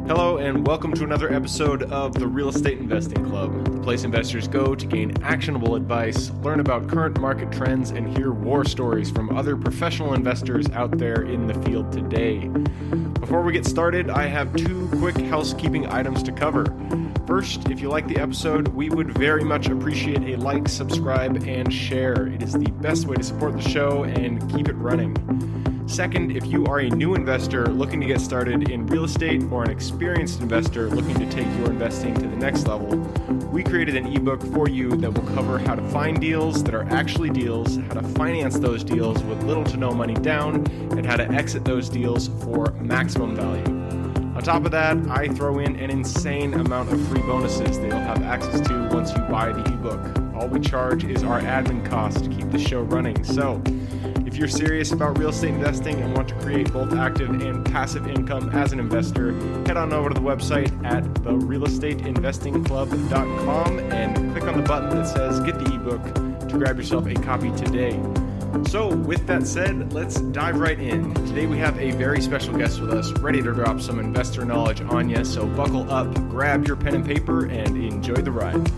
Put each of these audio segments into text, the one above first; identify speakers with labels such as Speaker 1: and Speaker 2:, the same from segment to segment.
Speaker 1: Hello and welcome to another episode of the Real Estate Investing Club, the place investors go to gain actionable advice, learn about current market trends, and hear war stories from other professional investors out there in the field today. Before we get started, I have two quick housekeeping items to cover. First, if you like the episode, we would very much appreciate a like, subscribe, and share. It is the best way to support the show and keep it running. Second, if you are a new investor looking to get started in real estate or an experienced investor looking to take your investing to the next level, we created an ebook for you that will cover how to find deals that are actually deals, how to finance those deals with little to no money down, and how to exit those deals for maximum value. On top of that, I throw in an insane amount of free bonuses that you'll have access to once you buy the ebook. All we charge is our admin cost to keep the show running. So, if you're serious about real estate investing and want to create both active and passive income as an investor, head on over to the website at therealestateinvestingclub.com and click on the button that says Get the ebook to grab yourself a copy today. So with that said, let's dive right in. Today we have a very special guest with us, ready to drop some investor knowledge on you. So buckle up, grab your pen and paper, and enjoy the ride.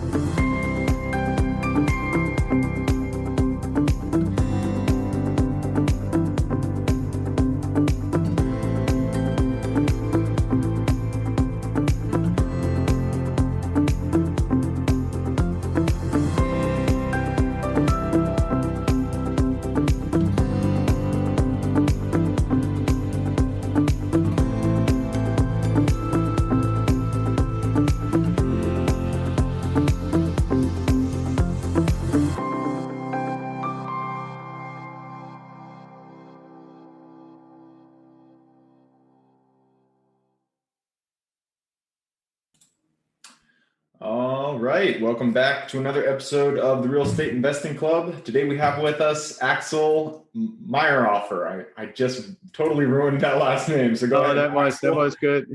Speaker 1: All right, welcome back to another episode of the Real Estate Investing Club. Today we have with us Axel Meierhoefer. I just totally ruined that last name, so go ahead.
Speaker 2: That was good.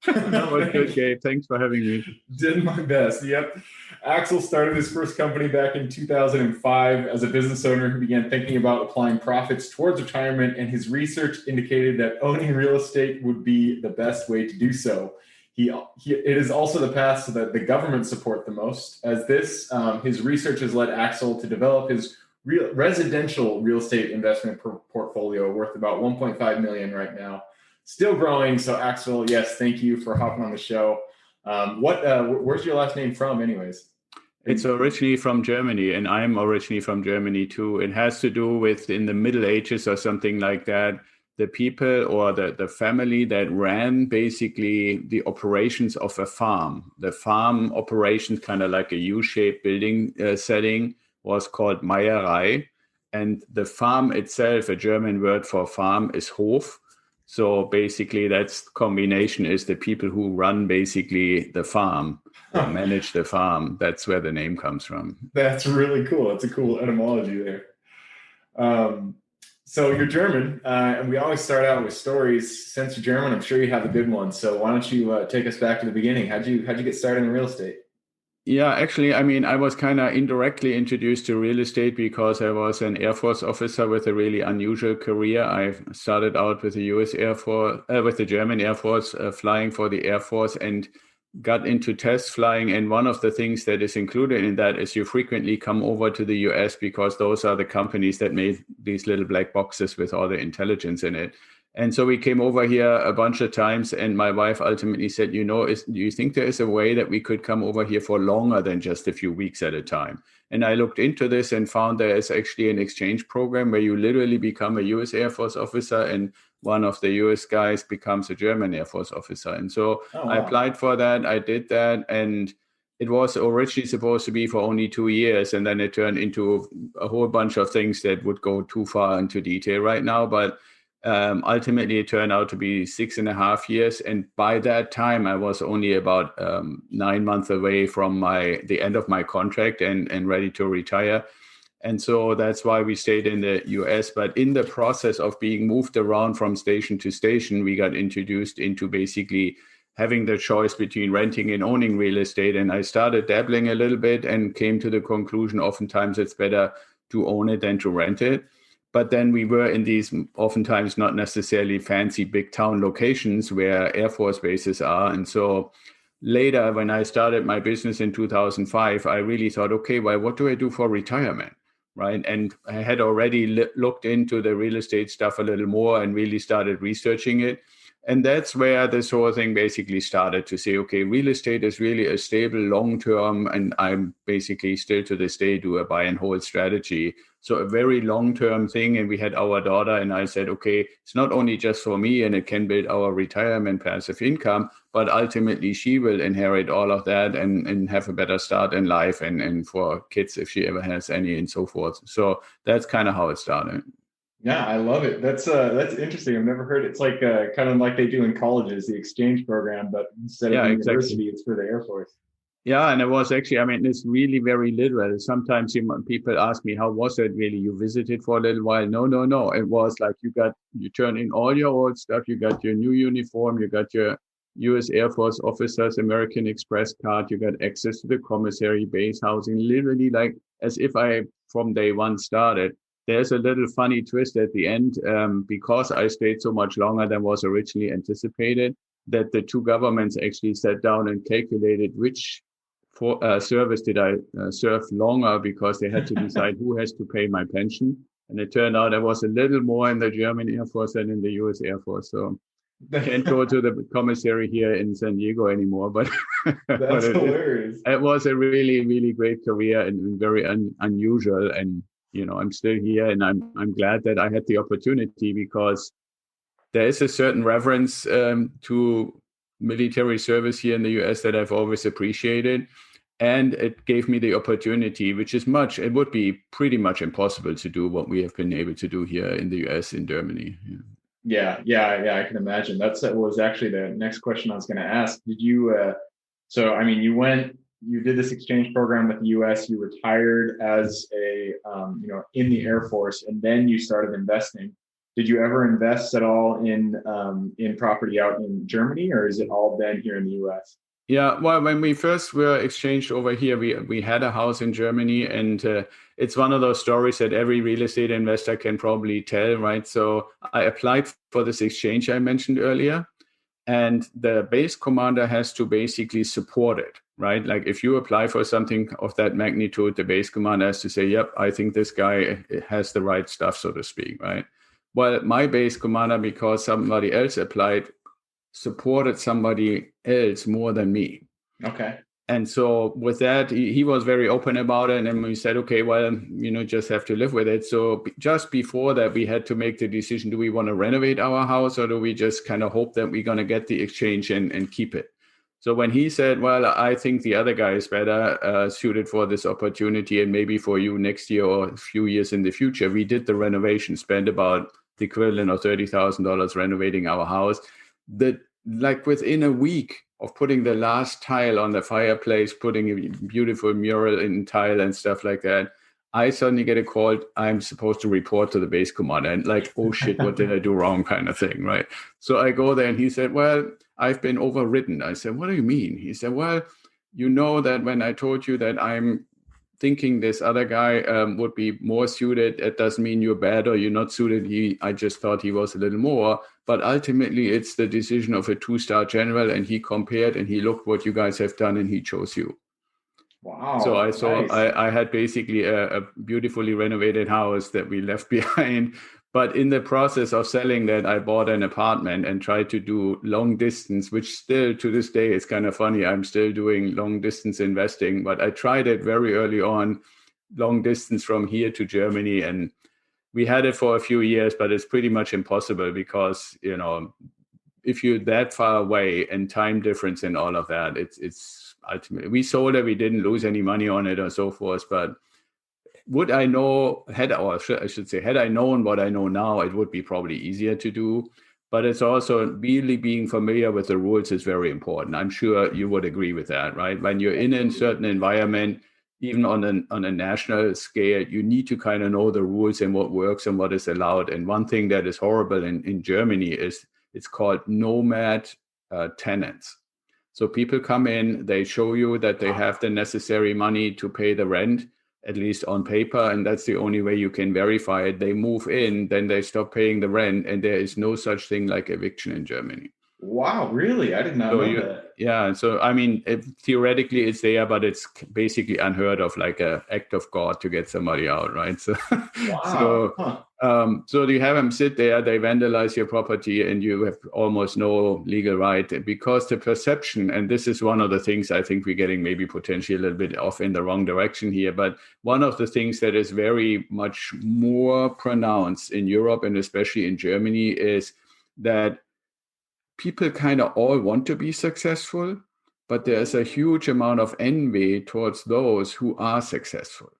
Speaker 2: That was good, Gabe. Thanks for having me.
Speaker 1: Did my best. Yep. Axel started his first company back in 2005 as a business owner who began thinking about applying profits towards retirement, and his research indicated that owning real estate would be the best way to do so. It is also the path so that the government support the most. As this, his research has led Axel to develop his residential real estate investment portfolio worth about 1.5 million right now, still growing. So Axel, yes, thank you for hopping on the show. Where's your last name from, anyways?
Speaker 2: It's originally from Germany, and I'm originally from Germany too. It has to do with in the Middle Ages or something like that. The people or the family that ran basically the operations of a farm. The farm operations, kind of like a U-shaped building setting, was called Meierei. And the farm itself, a German word for farm, is Hof. So basically that's combination is the people who run basically the farm, manage the farm. That's where the name comes from.
Speaker 1: That's really cool. It's a cool etymology there. So you're German, and we always start out with stories. Since you're German, I'm sure you have a good one. So why don't you take us back to the beginning? How'd you get started in real estate?
Speaker 2: Yeah, actually, I mean, I was kind of indirectly introduced to real estate because I was an Air Force officer with a really unusual career. I started out with the U.S. Air Force, with the German Air Force, flying for the Air Force, and got into test flying. And one of the things that is included in that is you frequently come over to the US because those are the companies that made these little black boxes with all the intelligence in it. And so we came over here a bunch of times, and my wife ultimately said, do you think there is a way that we could come over here for longer than just a few weeks at a time? And I looked into this and found there is actually an exchange program where you literally become a US Air Force officer and one of the US guys becomes a German Air Force officer. And so I applied for that. I did that. And it was originally supposed to be for only 2 years. And then it turned into a whole bunch of things that would go too far into detail right now. But ultimately, it turned out to be 6.5 years. And by that time, I was only about 9 months away from the end of my contract and ready to retire. And so that's why we stayed in the US. But in the process of being moved around from station to station, we got introduced into basically having the choice between renting and owning real estate. And I started dabbling a little bit and came to the conclusion oftentimes it's better to own it than to rent it. But then we were in these oftentimes not necessarily fancy big town locations where Air Force bases are. And so later, when I started my business in 2005, I really thought, okay, well, what do I do for retirement? Right. And I had already looked into the real estate stuff a little more and really started researching it. And that's where this whole thing basically started to say, okay, real estate is really a stable long term. And I'm basically still to this day do a buy and hold strategy. So a very long term thing. And we had our daughter, and I said, okay, it's not only just for me and it can build our retirement passive income, but ultimately she will inherit all of that and have a better start in life and for kids if she ever has any and so forth. So that's kind of how it started.
Speaker 1: Yeah, I love it. That's interesting. I've never heard. It's like kind of like they do in colleges, the exchange program, but instead of
Speaker 2: Yeah,
Speaker 1: the
Speaker 2: exactly.
Speaker 1: university, it's for the Air Force.
Speaker 2: Yeah, and it was actually, I mean, it's really very literal. Sometimes people ask me, how was it really? You visited for a little while? No, no, no. It was like you turn in all your old stuff. You got your new uniform. You got your US Air Force officers, American Express card. You got access to the commissary base housing, literally like as if I from day one started. There's a little funny twist at the end because I stayed so much longer than was originally anticipated, that the two governments actually sat down and calculated which service did I serve longer, because they had to decide who has to pay my pension. And it turned out I was a little more in the German Air Force than in the US Air Force. So can't go to the commissary here in San Diego anymore, but,
Speaker 1: That's
Speaker 2: but
Speaker 1: hilarious.
Speaker 2: it was a really, really great career and very unusual. And, I'm still here, and I'm glad that I had the opportunity, because there is a certain reverence to military service here in the US that I've always appreciated. And it gave me the opportunity, which is it would be pretty much impossible to do what we have been able to do here in the US, in Germany.
Speaker 1: Yeah. I can imagine. That was actually the next question I was going to ask. Did you? So I mean, you did this exchange program with the U.S. You retired as in the Air Force, and then you started investing. Did you ever invest at all in property out in Germany, or is it all been here in the U.S.?
Speaker 2: Yeah, well, when we first were exchanged over here, we had a house in Germany, and it's one of those stories that every real estate investor can probably tell, right? So I applied for this exchange I mentioned earlier, and the base commander has to basically support it, right? Like if you apply for something of that magnitude, the base commander has to say, yep, I think this guy has the right stuff, so to speak, right? Well, my base commander, because somebody else applied, supported somebody else more than me.
Speaker 1: Okay.
Speaker 2: And so with that, he was very open about it. And we said, okay, well, just have to live with it. So just before that, we had to make the decision, do we want to renovate our house, or do we just kind of hope that we're going to get the exchange and keep it? So when he said, well, I think the other guy is better suited for this opportunity, and maybe for you next year or a few years in the future, we did the renovation, spent about the equivalent of $30,000 renovating our house. That, like, within a week of putting the last tile on the fireplace, putting a beautiful mural in tile and stuff like that, I suddenly get a call. I'm supposed to report to the base commander, and like, oh shit, what did I do wrong, kind of thing, right? So I go there, and he said, well, I've been overridden. I said, what do you mean? He said, well, you know that when I told you that I'm thinking this other guy would be more suited, it doesn't mean you're bad or you're not suited. I just thought he was a little more. But ultimately, it's the decision of a 2-star general, and he compared and he looked what you guys have done, and he chose you. So
Speaker 1: Wow. Nice.
Speaker 2: I had basically a beautifully renovated house that we left behind. But in the process of selling that, I bought an apartment and tried to do long distance, which still to this day is kind of funny. I'm still doing long distance investing, but I tried it very early on, long distance from here to Germany. And we had it for a few years, but it's pretty much impossible because, if you're that far away and time difference and all of that, it's ultimately, we sold it. We didn't lose any money on it or so forth, but would I know, had I known what I know now, it would be probably easier to do. But it's also really being familiar with the rules is very important. I'm sure you would agree with that, right? When you're in a certain environment, even on a national scale, you need to kind of know the rules and what works and what is allowed. And one thing that is horrible in Germany is it's called nomad tenants. So people come in, they show you that they have the necessary money to pay the rent, at least on paper, and that's the only way you can verify it. They move in, then they stop paying the rent, and there is no such thing like eviction in Germany.
Speaker 1: Wow, really? I did not know that.
Speaker 2: Yeah, so I mean, theoretically it's there, but it's basically unheard of, like an act of God to get somebody out, right? So,
Speaker 1: Wow.
Speaker 2: so you have them sit there, they vandalize your property, and you have almost no legal right, because the perception, and this is one of the things I think we're getting maybe potentially a little bit off in the wrong direction here, but one of the things that is very much more pronounced in Europe and especially in Germany is that people kind of all want to be successful, but there's a huge amount of envy towards those who are successful,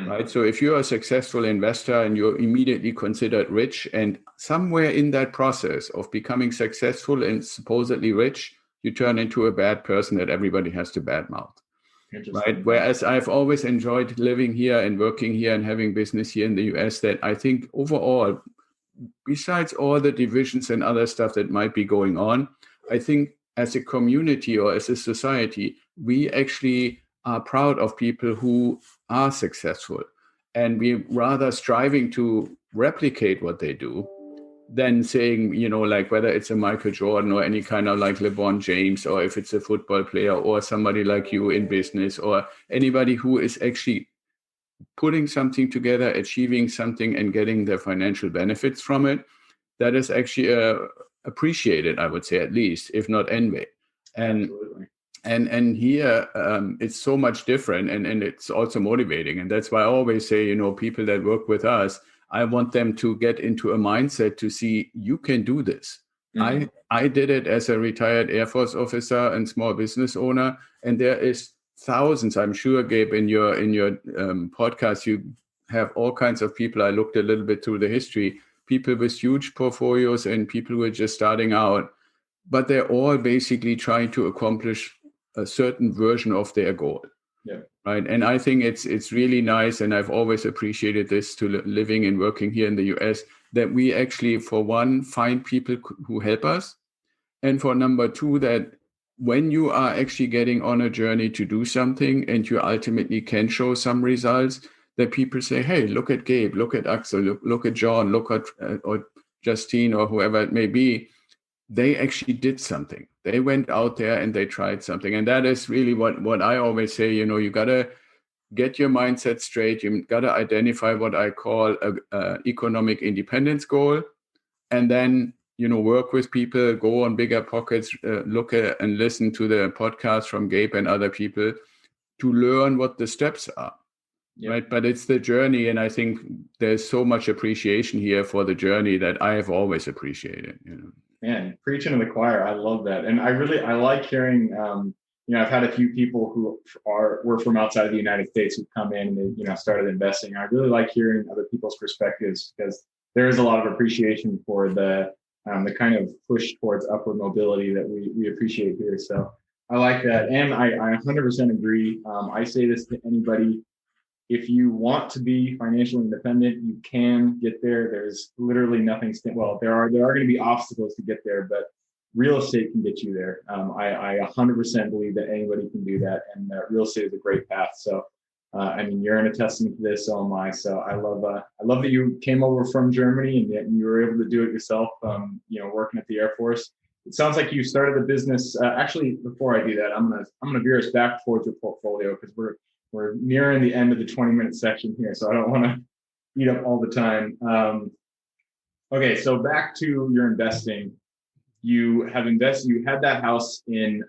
Speaker 2: right? So if you're a successful investor and you're immediately considered rich, and somewhere in that process of becoming successful and supposedly rich, you turn into a bad person that everybody has to badmouth, right? Whereas I've always enjoyed living here and working here and having business here in the US, that I think overall, besides all the divisions and other stuff that might be going on, I think as a community or as a society, we actually are proud of people who are successful. And we're rather striving to replicate what they do than saying, like whether it's a Michael Jordan or any kind of like LeBron James, or if it's a football player or somebody like you in business, or anybody who is actually putting something together, achieving something, and getting the financial benefits from it. That is actually appreciated, I would say, at least, if not envy. And here it's so much different, and it's also motivating. And that's why I always say, people that work with us, I want them to get into a mindset to see you can do this. Mm-hmm. I did it as a retired Air Force officer and small business owner, and there is thousands, I'm sure, Gabe, in your podcast, you have all kinds of people. I looked a little bit through the history, people with huge portfolios and people who are just starting out, but they're all basically trying to accomplish a certain version of their goal. Yeah. Right. And I think it's really nice, and I've always appreciated this to living and working here in the US, that we actually, for one, find people who help us, and for number two, that when you are actually getting on a journey to do something and you ultimately can show some results, that people say, hey, look at Gabe, look at Axel, look at John, look at or Justine, or whoever it may be. They actually did something. They went out there and they tried something. And that is really what I always say, you got to get your mindset straight. You got to identify what I call a economic independence goal, and then work with people, go on Bigger Pockets, look at and listen to the podcast from Gabe and other people to learn what the steps are. Yep. Right. But it's the journey. And I think there's so much appreciation here for the journey that I have always appreciated.
Speaker 1: Man, preaching to the choir. I love that. And I like hearing, I've had a few people who were from outside of the United States who come in and they, started investing. I really like hearing other people's perspectives, because there is a lot of appreciation for the kind of push towards upward mobility that we appreciate here. So I like that. And I 100% agree. I say this to anybody. If you want to be financially independent, you can get there. There's literally nothing. There are going to be obstacles to get there, but real estate can get you there. I 100% believe that anybody can do that, and that real estate is a great path. So, you're in a testament to this. So am I. So I love that you came over from Germany and you were able to do it yourself. Working at the Air Force. It sounds like you started the business. Actually, before I do that, I'm gonna veer us back towards your portfolio, because we're nearing the end of the 20-minute section here, so I don't want to eat up all the time. Okay, so back to your investing. You have invested. You had that house in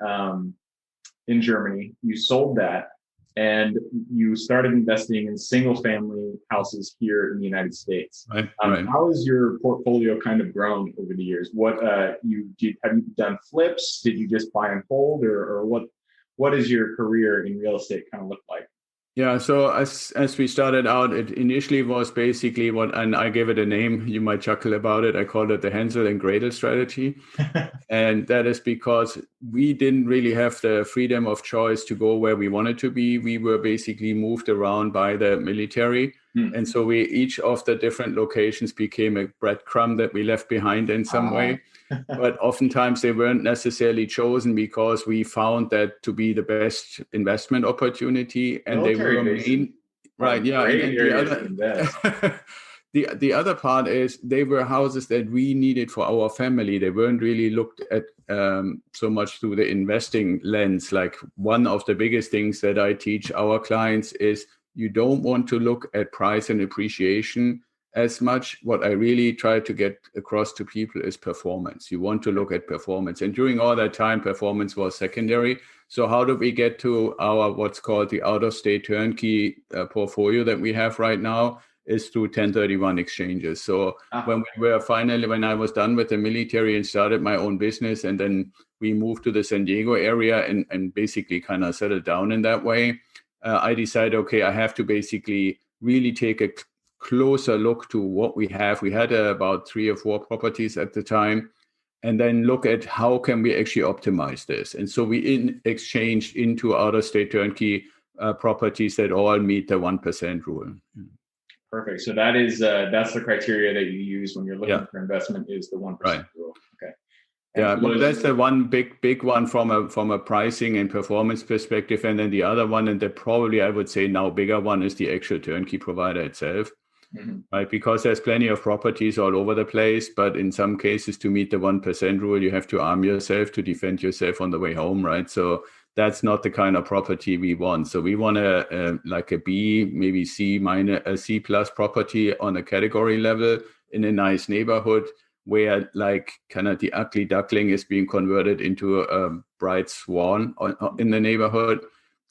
Speaker 1: Germany. You sold that, and you started investing in single-family houses here in the United States.
Speaker 2: Right.
Speaker 1: How has your portfolio kind of grown over the years? What have you done flips? Did you just buy and hold, or what does your career in real estate kind of look like?
Speaker 2: Yeah, so as we started out, it initially was basically and I gave it a name, you might chuckle about it. I called it the Hansel and Gretel strategy. And that is because we didn't really have the freedom of choice to go where we wanted to be. We were basically moved around by the military. And so each of the different locations became a breadcrumb that we left behind in some way. But oftentimes they weren't necessarily chosen because we found that to be the best investment opportunity. And they were Right. Yeah.
Speaker 1: Great
Speaker 2: And the
Speaker 1: area to invest.
Speaker 2: other the other part is they were houses that we needed for our family. They weren't really looked at so much through the investing lens. Like one of the biggest things that I teach our clients is you don't want to look at price and appreciation as much. What I really try to get across to people is performance. You want to look at performance. And during all that time, performance was secondary. So how do we get to our what's called the out-of-state turnkey portfolio that we have right now? Is through 1031 exchanges. So when I was done with the military and started my own business, and then we moved to the San Diego area and basically kind of settled down in that way, I decided, okay, I have to basically really take a closer look to what we have. We had about 3 or 4 properties at the time, and then look at how can we actually optimize this. And so we exchanged into out-of-state turnkey properties that all meet the 1% rule.
Speaker 1: Perfect. So that's the criteria that you use when you're looking for investment is the 1% rule. Okay.
Speaker 2: Yeah, but that's the one big one from a pricing and performance perspective, and then the other one, and the probably I would say now bigger one, is the actual turnkey provider itself, right? Because there's plenty of properties all over the place, but in some cases, to meet the 1% rule, you have to arm yourself to defend yourself on the way home, right? So that's not the kind of property we want. So we want like a B, maybe C minus, a C plus property on a category level in a nice neighborhood where like kind of the ugly duckling is being converted into a bright swan in the neighborhood,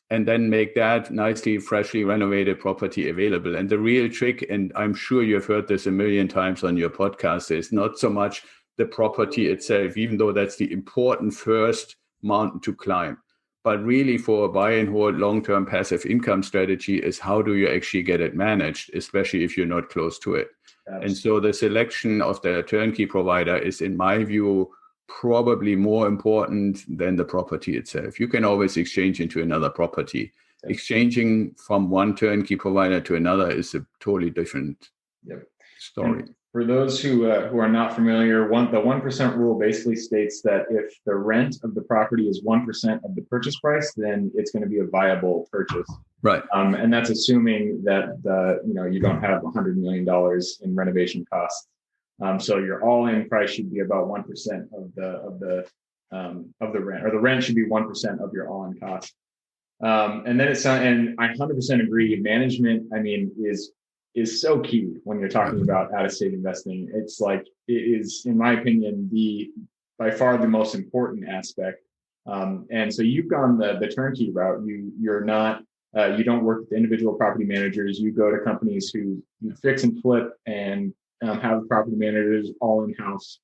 Speaker 2: and then make that nicely, freshly renovated property available. And the real trick, and I'm sure you've heard this a million times on your podcast, is not so much the property itself, even though that's the important first mountain to climb. But really for a buy and hold long-term passive income strategy is how do you actually get it managed, especially if you're not close to it. Absolutely. And so the selection of the turnkey provider is, in my view, probably more important than the property itself. You can always exchange into another property. Yep. Exchanging from one turnkey provider to another is a totally different story.
Speaker 1: And for those who are not familiar, the 1% rule basically states that if the rent of the property is 1% of the purchase price, then it's going to be a viable purchase.
Speaker 2: Right.
Speaker 1: And that's assuming that you don't have $100 million in renovation costs. So your all-in price should be about 1% of the rent, or the rent should be 1% of your all-in cost. And then and I 100% agree. Management, is so key when you're talking about out-of-state investing. It's like, it is, in my opinion, by far the most important aspect. And so you've gone the turnkey route. You're not, you don't work with individual property managers. You go to companies who you fix and flip and have property managers all in-house.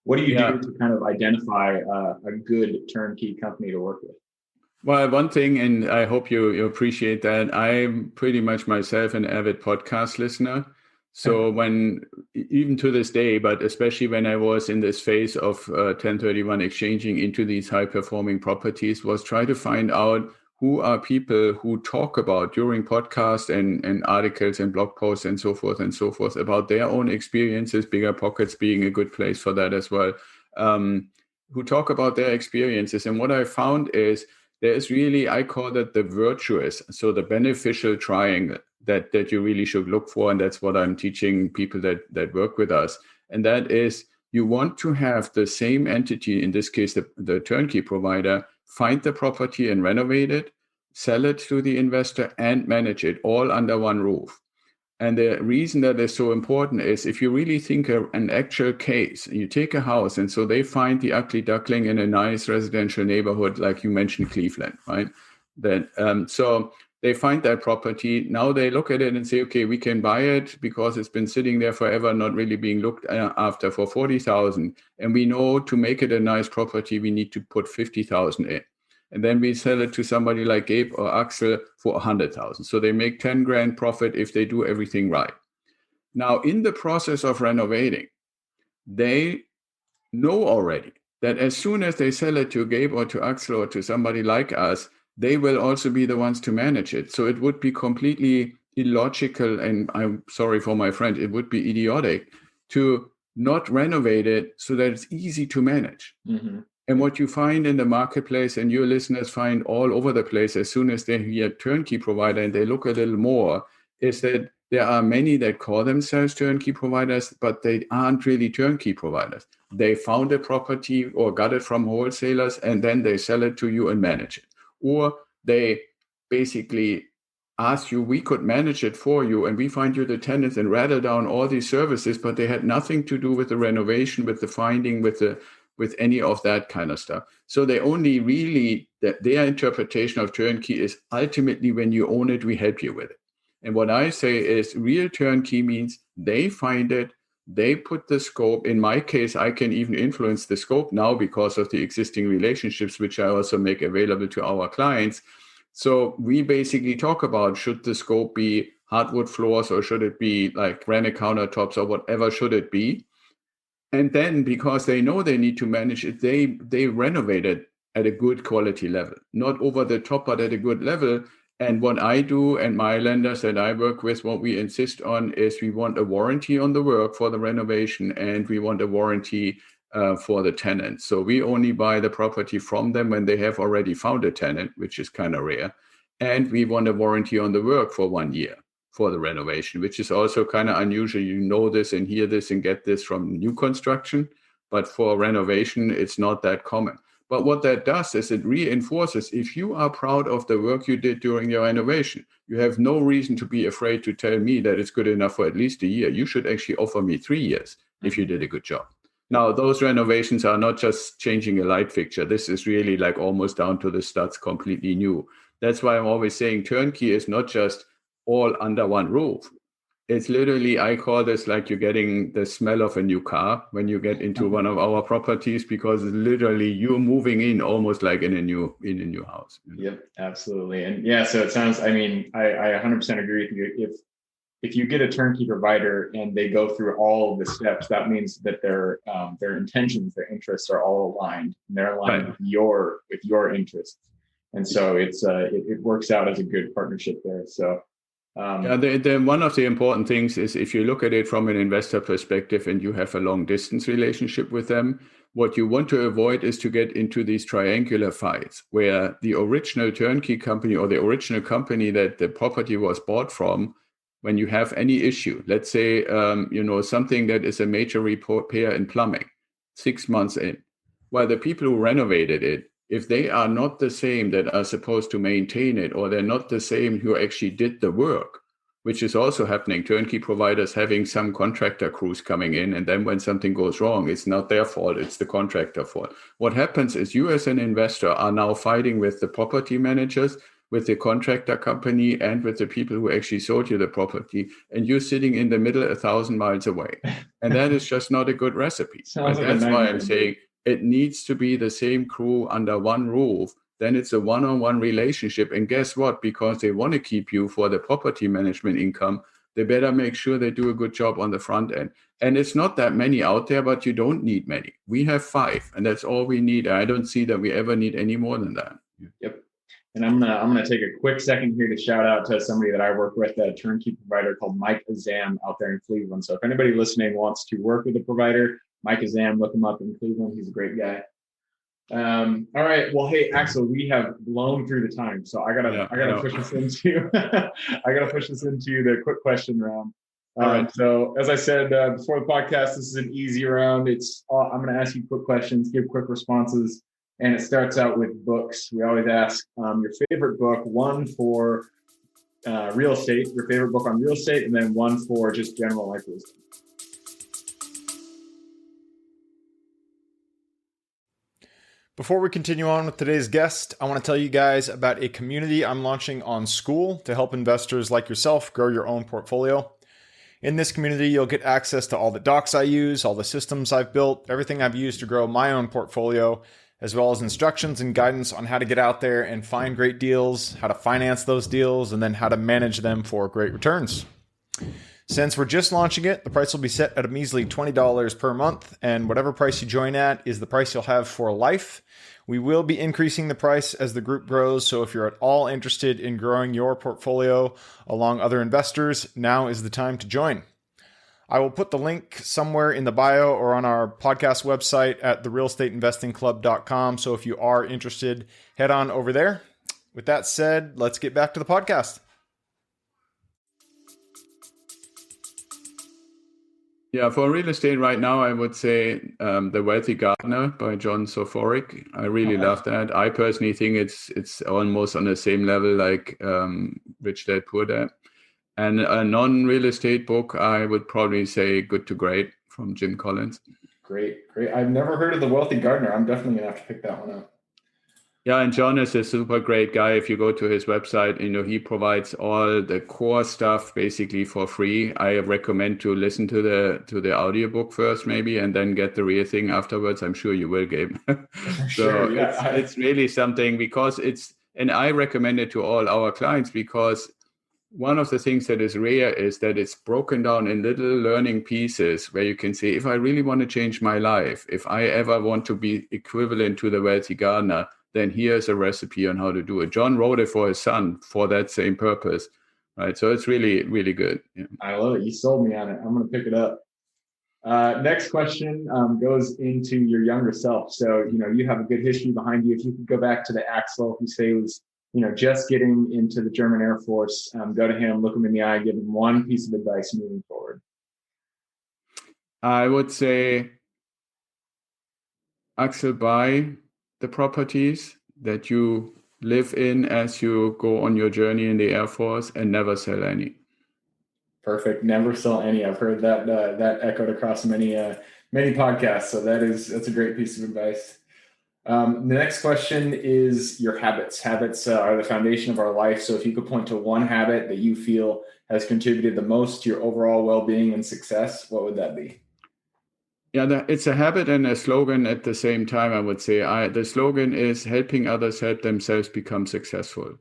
Speaker 1: What do you do to kind of identify a good turnkey company to work with?
Speaker 2: Well, one thing, and I hope you appreciate that, I'm pretty much myself an avid podcast listener. So even to this day, but especially when I was in this phase of 1031 exchanging into these high-performing properties, was try to find out who are people who talk about during podcasts and articles and blog posts and so forth about their own experiences, Bigger Pockets being a good place for that as well, who talk about their experiences. And what I found is, there is really, I call that the virtuous, so the beneficial triangle that you really should look for. And that's what I'm teaching people that work with us. And that is, you want to have the same entity, in this case, the turnkey provider, find the property and renovate it, sell it to the investor, and manage it all under one roof. And the reason that is so important is, if you really think of an actual case, you take a house, and so they find the ugly duckling in a nice residential neighborhood, like you mentioned, Cleveland, right? So they find that property. Now they look at it and say, okay, we can buy it because it's been sitting there forever, not really being looked after, for $40,000. And we know to make it a nice property, we need to put $50,000 in. And then we sell it to somebody like Gabe or Axel for $100,000. So they make 10 grand profit if they do everything right. Now, in the process of renovating, they know already that as soon as they sell it to Gabe or to Axel or to somebody like us, they will also be the ones to manage it. So it would be completely illogical, and I'm sorry for my French, it would be idiotic to not renovate it so that it's easy to manage. Mm-hmm. And what you find in the marketplace, and your listeners find all over the place as soon as they hear turnkey provider and they look a little more, is that there are many that call themselves turnkey providers, but they aren't really turnkey providers. They found a property or got it from wholesalers, and then they sell it to you and manage it. Or they basically ask you, we could manage it for you, and we find you the tenants and rattle down all these services, but they had nothing to do with the renovation, with the finding, with any of that kind of stuff. So they only really, their interpretation of turnkey is ultimately when you own it, we help you with it. And what I say is real turnkey means they find it, they put the scope. In my case, I can even influence the scope now because of the existing relationships, which I also make available to our clients. So we basically talk about, should the scope be hardwood floors or should it be like granite countertops or whatever should it be? And then because they know they need to manage it, they renovate it at a good quality level, not over the top, but at a good level. And what I do and my lenders that I work with, what we insist on is we want a warranty on the work for the renovation, and we want a warranty for the tenant. So we only buy the property from them when they have already found a tenant, which is kind of rare. And we want a warranty on the work for 1 year for the renovation, which is also kind of unusual. You know this and hear this and get this from new construction, but for renovation, it's not that common. But what that does is it reinforces, if you are proud of the work you did during your renovation, you have no reason to be afraid to tell me that it's good enough for at least a year. You should actually offer me 3 years if you did a good job. Now, those renovations are not just changing a light fixture. This is really like almost down to the studs, completely new. That's why I'm always saying turnkey is not just all under one roof. It's literally, I call this like you're getting the smell of a new car when you get into one of our properties, because it's literally you're moving in almost like in a new house.
Speaker 1: Yep, absolutely. And yeah, so it sounds, I mean, I 100% agree with you. If you get a turnkey provider and they go through all of the steps, that means that their intentions, their interests are all aligned, and they're aligned with your interests. And so it works out as a good partnership there. So
Speaker 2: one of the important things is, if you look at it from an investor perspective and you have a long distance relationship with them, what you want to avoid is to get into these triangular fights where the original turnkey company or the original company that the property was bought from, when you have any issue, let's say, something that is a major repair in plumbing, 6 months in, well, the people who renovated it, if they are not the same that are supposed to maintain it, or they're not the same who actually did the work, which is also happening, turnkey providers having some contractor crews coming in, and then when something goes wrong, it's not their fault, it's the contractor fault. What happens is you as an investor are now fighting with the property managers, with the contractor company, and with the people who actually sold you the property, and you're sitting in the middle 1,000 miles away. And that is just not a good recipe. Right? That's why I'm saying it needs to be the same crew under one roof. Then it's a one-on-one relationship. And guess what? Because they want to keep you for the property management income, they better make sure they do a good job on the front end. And it's not that many out there, but you don't need many. We have 5, and that's all we need. I don't see that we ever need any more than that.
Speaker 1: Yep. And I'm gonna take a quick second here to shout out to somebody that I work with, a turnkey provider called Mike Azam out there in Cleveland. So if anybody listening wants to work with a provider, Mike Azam, look him up in Cleveland. He's a great guy. All right. Well, hey, Axel, we have blown through the time, so I gotta push us into the quick question round.
Speaker 2: Right.
Speaker 1: So as I said before the podcast, this is an easy round. I'm going to ask you quick questions, give quick responses, and it starts out with books. We always ask your favorite book, one for real estate, your favorite book on real estate, and then one for just general life wisdom. Before we continue on with today's guest, I want to tell you guys about a community I'm launching on School to help investors like yourself grow your own portfolio. In this community, you'll get access to all the docs I use, all the systems I've built, everything I've used to grow my own portfolio, as well as instructions and guidance on how to get out there and find great deals, how to finance those deals, and then how to manage them for great returns. Since we're just launching it, the price will be set at a measly $20 per month, and whatever price you join at is the price you'll have for life. We will be increasing the price as the group grows, so if you're at all interested in growing your portfolio along other investors, now is the time to join. I will put the link somewhere in the bio or on our podcast website at therealestateinvestingclub.com. So if you are interested, head on over there. With that said, let's get back to the podcast.
Speaker 2: Yeah, for real estate right now, I would say The Wealthy Gardener by John Soforic. I really love that. I personally think it's almost on the same level like Rich Dad Poor Dad. And a non-real estate book, I would probably say Good to Great from Jim Collins.
Speaker 1: Great. I've never heard of The Wealthy Gardener. I'm definitely going to have to pick that one up.
Speaker 2: Yeah, and John is a super great guy. If you go to his website, he provides all the core stuff basically for free. I recommend to listen to the audiobook first, maybe, and then get the real thing afterwards. I'm sure you will, Gabe.
Speaker 1: Sure, yeah.
Speaker 2: It's really something because and I recommend it to all our clients because one of the things that is rare is that it's broken down in little learning pieces where you can say, if I really want to change my life, if I ever want to be equivalent to the Wealthy Gardener, then here's a recipe on how to do it. John wrote it for his son for that same purpose, right? So it's really, really good. Yeah.
Speaker 1: I love it. You sold me on it. I'm going to pick it up. Next question goes into your younger self. So, you have a good history behind you. If you could go back to the Axel who say was, just getting into the German Air Force, go to him, look him in the eye, give him one piece of advice moving forward.
Speaker 2: I would say, Axel, buy the properties that you live in as you go on your journey in the Air Force and never sell any.
Speaker 1: Perfect. Never sell any. I've heard that echoed across many podcasts. So that's a great piece of advice. The next question is your habits. Habits are the foundation of our life. So if you could point to one habit that you feel has contributed the most to your overall well-being and success, what would that be?
Speaker 2: Yeah, it's a habit and a slogan at the same time, I would say. The slogan is helping others help themselves become successful.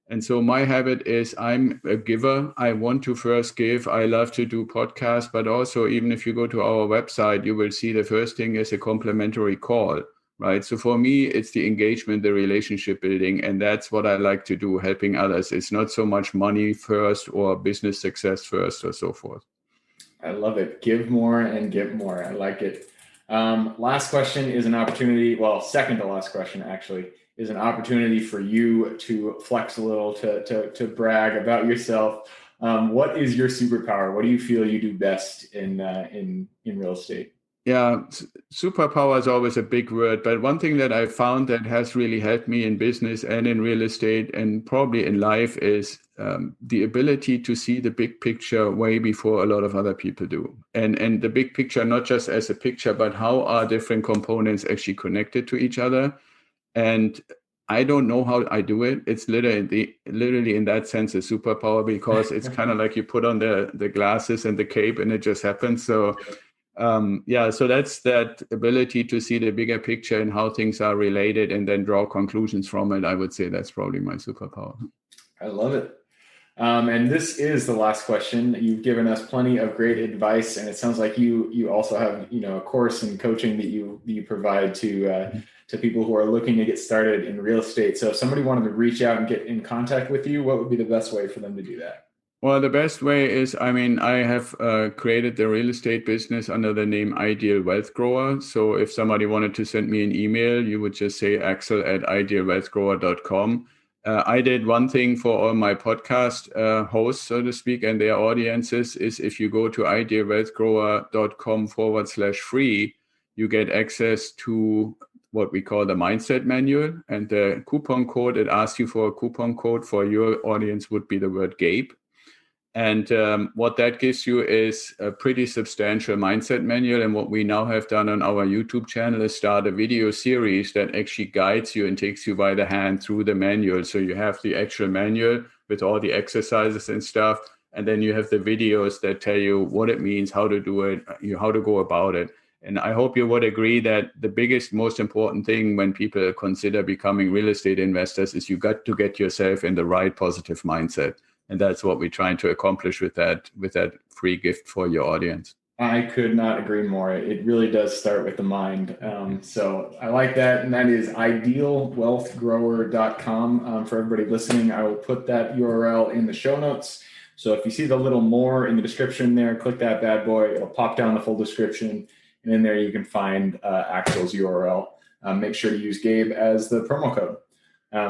Speaker 2: And so my habit is I'm a giver. I want to first give. I love to do podcasts, but also even if you go to our website, you will see the first thing is a complimentary call, right? So for me, it's the engagement, the relationship building, and that's what I like to do, helping others. It's not so much money first or business success first or so forth.
Speaker 1: I love it. Give more and get more. I like it. Last question is an opportunity. Well, second to last question actually is an opportunity for you to flex a little, to brag about yourself. What is your superpower? What do you feel you do best in real estate?
Speaker 2: Yeah, superpower is always a big word, but one thing that I found that has really helped me in business and in real estate and probably in life is the ability to see the big picture way before a lot of other people do. And the big picture, not just as a picture, but how are different components actually connected to each other. And I don't know how I do it. It's literally in that sense a superpower because it's kind of like you put on the glasses and the cape and it just happens. So so that's that ability to see the bigger picture and how things are related and then draw conclusions from it. I would say that's probably my superpower.
Speaker 1: I love it. And this is the last question. You've given us plenty of great advice, and it sounds like you also have a course and coaching that you provide to people who are looking to get started in real estate. So if somebody wanted to reach out and get in contact with you, what would be the best way for them to do that?
Speaker 2: Well, the best way is, I have created the real estate business under the name Ideal Wealth Grower. So if somebody wanted to send me an email, you would just say axel@idealwealthgrower.com. I did one thing for all my podcast hosts, so to speak, and their audiences is if you go to idealwealthgrower.com/free, you get access to what we call the mindset manual, and the coupon code, it asks you for a coupon code for your audience would be the word Gabe. And what that gives you is a pretty substantial mindset manual. And what we now have done on our YouTube channel is start a video series that actually guides you and takes you by the hand through the manual. So you have the actual manual with all the exercises and stuff. And then you have the videos that tell you what it means, how to do it, how to go about it. And I hope you would agree that the biggest, most important thing when people consider becoming real estate investors is you got to get yourself in the right positive mindset. And that's what we're trying to accomplish with that free gift for your audience.
Speaker 1: I could not agree more. It really does start with the mind. So I like that. And that is idealwealthgrower.com. For everybody listening, I will put that URL in the show notes So if you see the little more in the description there, click that bad boy. It'll pop down the full description. And in there, you can find Axel's URL. Make sure to use Gabe as the promo code.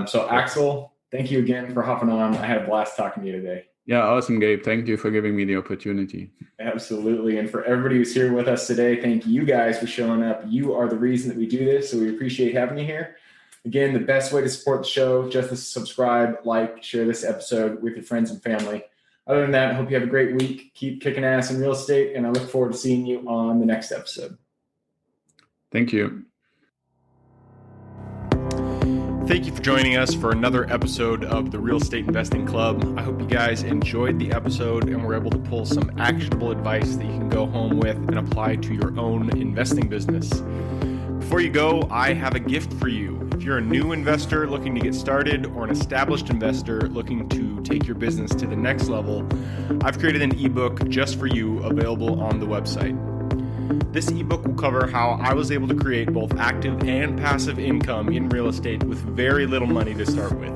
Speaker 1: So Axel, thank you again for hopping on. I had a blast talking to you today.
Speaker 2: Yeah, awesome, Gabe. Thank you for giving me the opportunity.
Speaker 1: Absolutely. And for everybody who's here with us today, thank you guys for showing up. You are the reason that we do this, so we appreciate having you here. Again, the best way to support the show, just to subscribe, like, share this episode with your friends and family. Other than that, I hope you have a great week. Keep kicking ass in real estate, and I look forward to seeing you on the next episode.
Speaker 2: Thank you.
Speaker 1: Thank you for joining us for another episode of the Real Estate Investing Club. I hope you guys enjoyed the episode and were able to pull some actionable advice that you can go home with and apply to your own investing business. Before you go, I have a gift for you. If you're a new investor looking to get started or an established investor looking to take your business to the next level, I've created an ebook just for you available on the website. This ebook will cover how I was able to create both active and passive income in real estate with very little money to start with.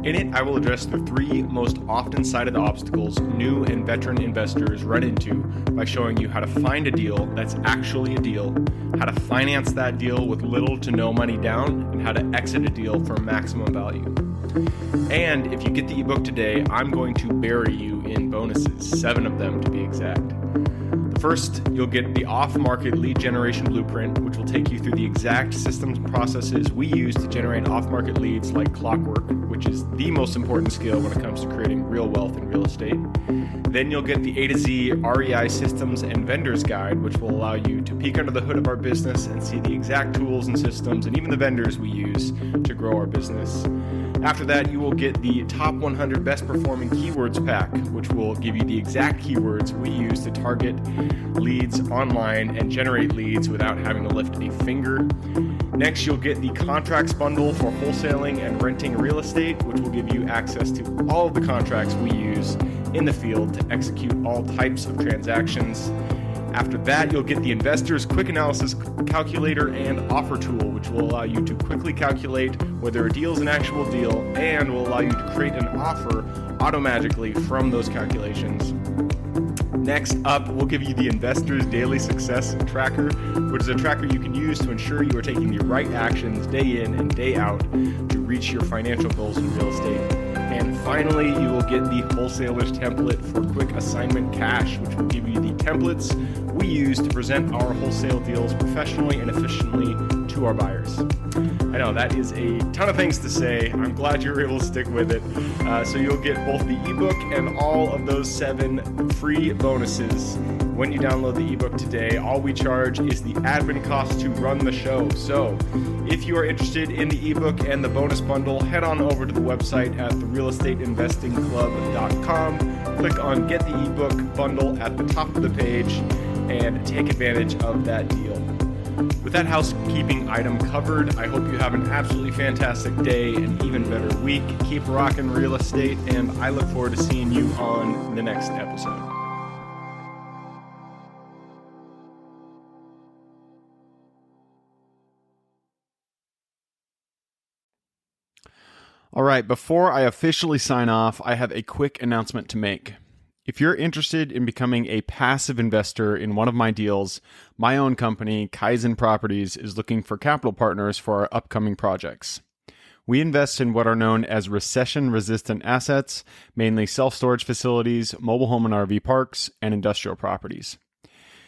Speaker 1: In it, I will address the 3 most often cited obstacles new and veteran investors run into by showing you how to find a deal that's actually a deal, how to finance that deal with little to no money down, and how to exit a deal for maximum value. And if you get the ebook today, I'm going to bury you in bonuses, 7 of them to be exact. First, you'll get the off-market lead generation blueprint, which will take you through the exact systems and processes we use to generate off-market leads like clockwork, which is the most important skill when it comes to creating real wealth in real estate. Then you'll get the A to Z REI systems and vendors guide, which will allow you to peek under the hood of our business and see the exact tools and systems and even the vendors we use to grow our business. After that, you will get the top 100 best performing keywords pack, which will give you the exact keywords we use to target leads online and generate leads without having to lift a finger. Next, you'll get the contracts bundle for wholesaling and renting real estate, which will give you access to all of the contracts we use in the field to execute all types of transactions. After that, you'll get the Investor's Quick Analysis Calculator and Offer Tool, which will allow you to quickly calculate whether a deal is an actual deal and will allow you to create an offer automagically from those calculations. Next up, we'll give you the Investor's Daily Success Tracker, which is a tracker you can use to ensure you are taking the right actions day in and day out to reach your financial goals in real estate. And finally, you will get the Wholesaler's Template for Quick Assignment Cash, which will give you the templates we use to present our wholesale deals professionally and efficiently to our buyers. I know that is a ton of things to say. I'm glad you were able to stick with it. So you'll get both the ebook and all of those 7 free bonuses when you download the ebook today. All we charge is the admin cost to run the show. So if you are interested in the ebook and the bonus bundle, head on over to the website at therealestateinvestingclub.com. Click on Get the Ebook Bundle at the top of the page and take advantage of that deal. With that housekeeping item covered, I hope you have an absolutely fantastic day and even better week. Keep rocking real estate, and I look forward to seeing you on the next episode. All right, before I officially sign off, I have a quick announcement to make. If you're interested in becoming a passive investor in one of my deals, my own company, Kaizen Properties, is looking for capital partners for our upcoming projects. We invest in what are known as recession-resistant assets, mainly self-storage facilities, mobile home and RV parks, and industrial properties.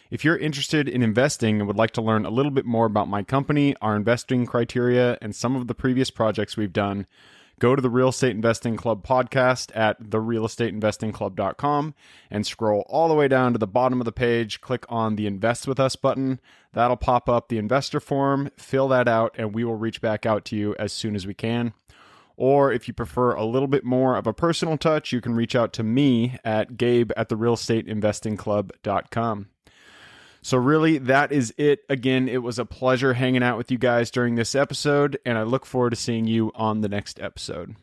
Speaker 1: If you're interested in investing and would like to learn a little bit more about my company, our investing criteria, and some of the previous projects we've done, go to the Real Estate Investing Club podcast at therealestateinvestingclub.com and scroll all the way down to the bottom of the page. Click on the Invest With Us button. That'll pop up the investor form. Fill that out, and we will reach back out to you as soon as we can. Or if you prefer a little bit more of a personal touch, you can reach out to me at gabe@therealestateinvestingclub.com. So really, that is it. Again, it was a pleasure hanging out with you guys during this episode, and I look forward to seeing you on the next episode.